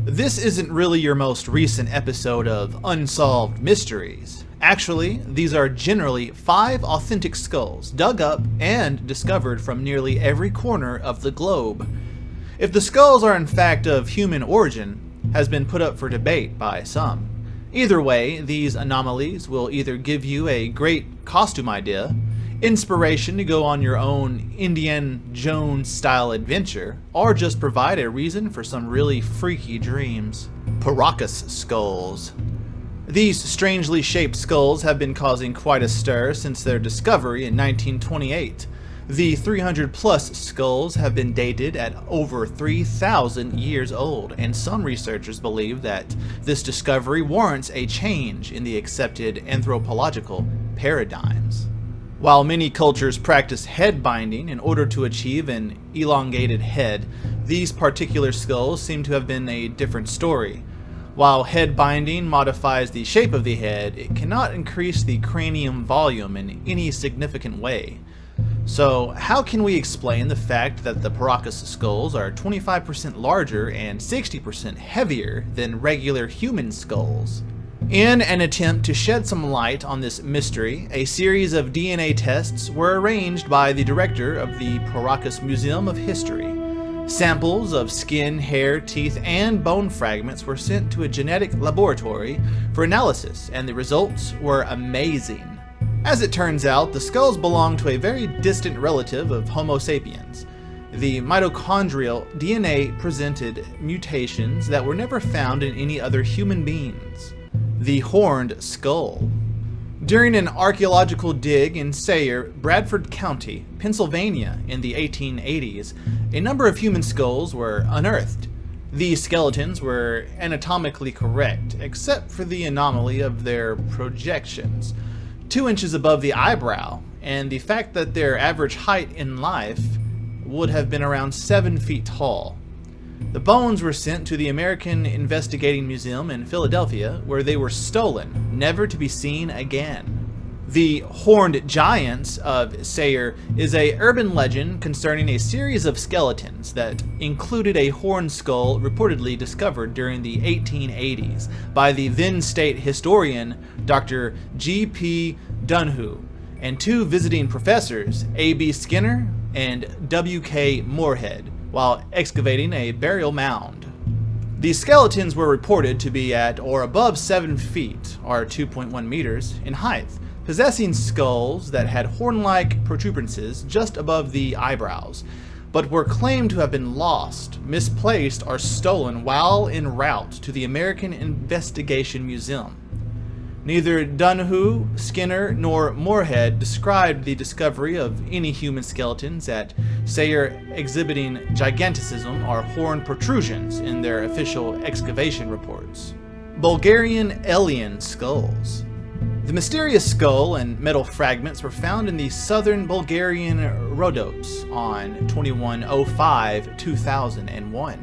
This isn't really your most recent episode of Unsolved Mysteries. Actually, these are generally 5 authentic skulls dug up and discovered from nearly every corner of the globe. If the skulls are in fact of human origin, has been put up for debate by some. Either way, these anomalies will either give you a great costume idea, inspiration to go on your own Indiana Jones style adventure, or just provide a reason for some really freaky dreams. Paracas skulls. These strangely shaped skulls have been causing quite a stir since their discovery in 1928. The 300 plus skulls have been dated at over 3,000 years old, and some researchers believe that this discovery warrants a change in the accepted anthropological paradigms. While many cultures practice head binding in order to achieve an elongated head, these particular skulls seem to have been a different story. While head binding modifies the shape of the head, it cannot increase the cranium volume in any significant way. So how can we explain the fact that the Paracas skulls are 25% larger and 60% heavier than regular human skulls? In an attempt to shed some light on this mystery, a series of DNA tests were arranged by the director of the Paracas Museum of History. Samples of skin, hair, teeth, and bone fragments were sent to a genetic laboratory for analysis, and the results were amazing. As it turns out, the skulls belong to a very distant relative of Homo sapiens. The mitochondrial DNA presented mutations that were never found in any other human beings. The horned skull. During an archaeological dig in Sayre, Bradford County, Pennsylvania in the 1880s, a number of human skulls were unearthed. These skeletons were anatomically correct, except for the anomaly of their projections, 2 inches above the eyebrow, and the fact that their average height in life would have been around 7 feet tall. The bones were sent to the American Investigating Museum in Philadelphia, where they were stolen, never to be seen again. The Horned Giants of Sayre is a urban legend concerning a series of skeletons that included a horned skull reportedly discovered during the 1880s by the then state historian Dr. G.P. Dunhu and 2 visiting professors, A.B. Skinner and W.K. Moorhead, while excavating a burial mound. These skeletons were reported to be at or above 7 feet, or 2.1 meters, in height, possessing skulls that had horn-like protuberances just above the eyebrows, but were claimed to have been lost, misplaced, or stolen while en route to the American Investigation Museum. Neither Dunhu, Skinner, nor Moorhead described the discovery of any human skeletons at Sayre exhibiting giganticism or horn protrusions in their official excavation reports. Bulgarian alien skulls. The mysterious skull and metal fragments were found in the southern Bulgarian Rhodos on 21/05/2001.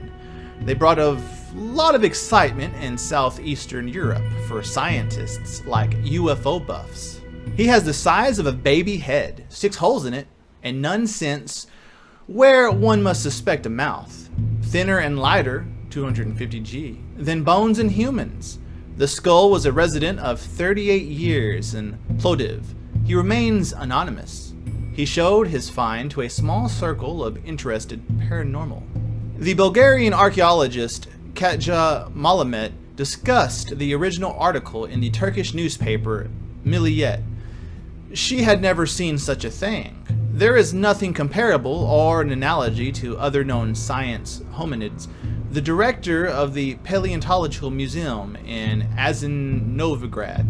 They brought a lot of excitement in southeastern Europe for scientists like UFO buffs. He has the size of a baby head, 6 holes in it, and none since where one must suspect a mouth. Thinner and lighter, 250 G, than bones in humans. The skull was a resident of 38 years in Plovdiv. He remains anonymous. He showed his find to a small circle of interested paranormal. The Bulgarian archaeologist Katja Malamet discussed the original article in the Turkish newspaper Milliyet. She had never seen such a thing. There is nothing comparable or an analogy to other known science hominids. The director of the Paleontological Museum in Novigrad,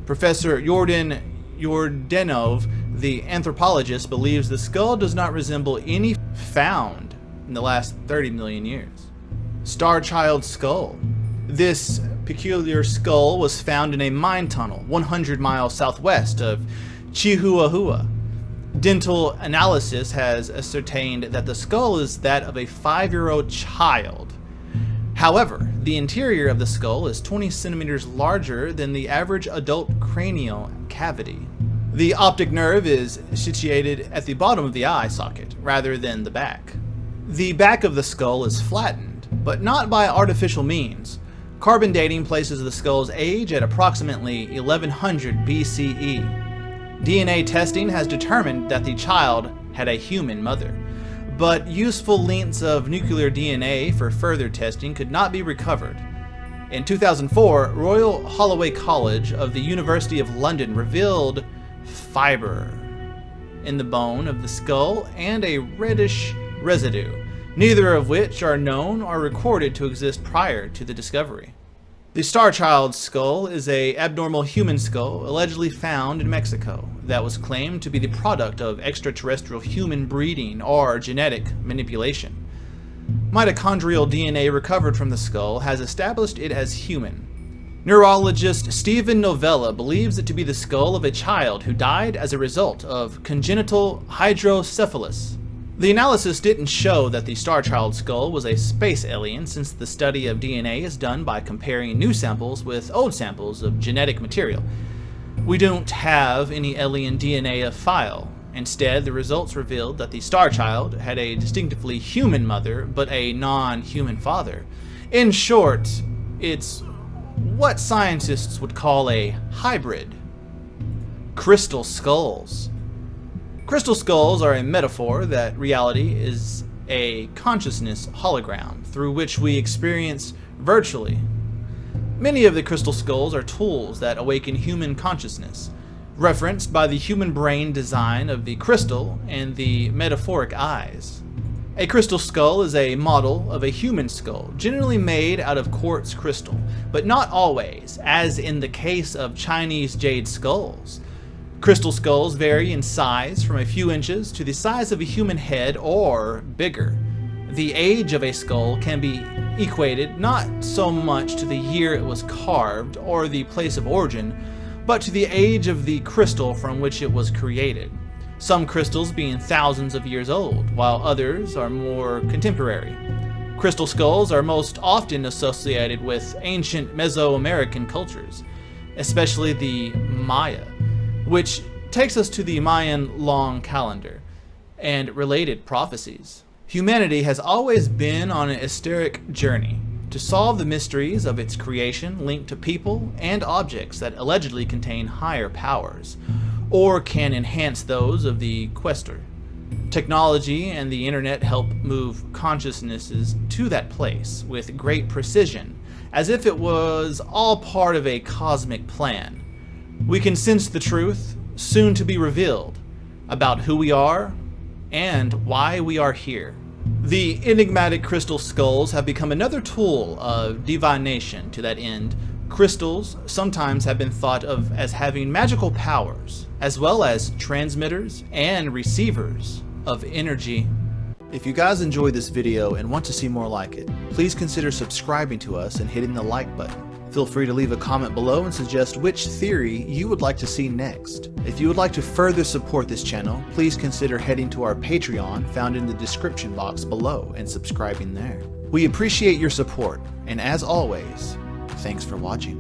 Professor Yordan Yordanov, the anthropologist, believes the skull does not resemble any found in the last 30 million years. Star Child skull. This peculiar skull was found in a mine tunnel 100 miles southwest of Chihuahua. Dental analysis has ascertained that the skull is that of a 5-year-old child. However, the interior of the skull is 20 centimeters larger than the average adult cranial cavity. The optic nerve is situated at the bottom of the eye socket rather than the back. The back of the skull is flattened. but not by artificial means. Carbon dating places the skull's age at approximately 1100 BCE. DNA testing has determined that the child had a human mother, but useful lengths of nuclear DNA for further testing could not be recovered. In 2004, Royal Holloway College of the University of London revealed fiber in the bone of the skull and a reddish residue, neither of which are known or recorded to exist prior to the discovery. The Star Child's skull is an abnormal human skull allegedly found in Mexico that was claimed to be the product of extraterrestrial human breeding or genetic manipulation. Mitochondrial DNA recovered from the skull has established it as human. Neurologist Stephen Novella believes it to be the skull of a child who died as a result of congenital hydrocephalus. The analysis didn't show that the Star Child skull was a space alien, since the study of DNA is done by comparing new samples with old samples of genetic material. We don't have any alien DNA of file. Instead, the results revealed that the Star Child had a distinctively human mother, but a non-human father. In short, it's what scientists would call a hybrid. Crystal skulls. Crystal skulls are a metaphor that reality is a consciousness hologram through which we experience virtually. Many of the crystal skulls are tools that awaken human consciousness, referenced by the human brain design of the crystal and the metaphoric eyes. A crystal skull is a model of a human skull, generally made out of quartz crystal, but not always, as in the case of Chinese jade skulls. Crystal skulls vary in size from a few inches to the size of a human head or bigger. The age of a skull can be equated not so much to the year it was carved or the place of origin, but to the age of the crystal from which it was created. Some crystals being thousands of years old, while others are more contemporary. Crystal skulls are most often associated with ancient Mesoamerican cultures, especially the Maya, which takes us to the Mayan long calendar and related prophecies. Humanity has always been on an esoteric journey to solve the mysteries of its creation linked to people and objects that allegedly contain higher powers, or can enhance those of the quester. Technology and the internet help move consciousnesses to that place with great precision, as if it was all part of a cosmic plan. We can sense the truth, soon to be revealed, about who we are and why we are here. The enigmatic crystal skulls have become another tool of divination to that end. Crystals sometimes have been thought of as having magical powers, as well as transmitters and receivers of energy. If you guys enjoyed this video and want to see more like it, please consider subscribing to us and hitting the like button. Feel free to leave a comment below and suggest which theory you would like to see next. If you would like to further support this channel, please consider heading to our Patreon found in the description box below and subscribing there. We appreciate your support, and as always, thanks for watching.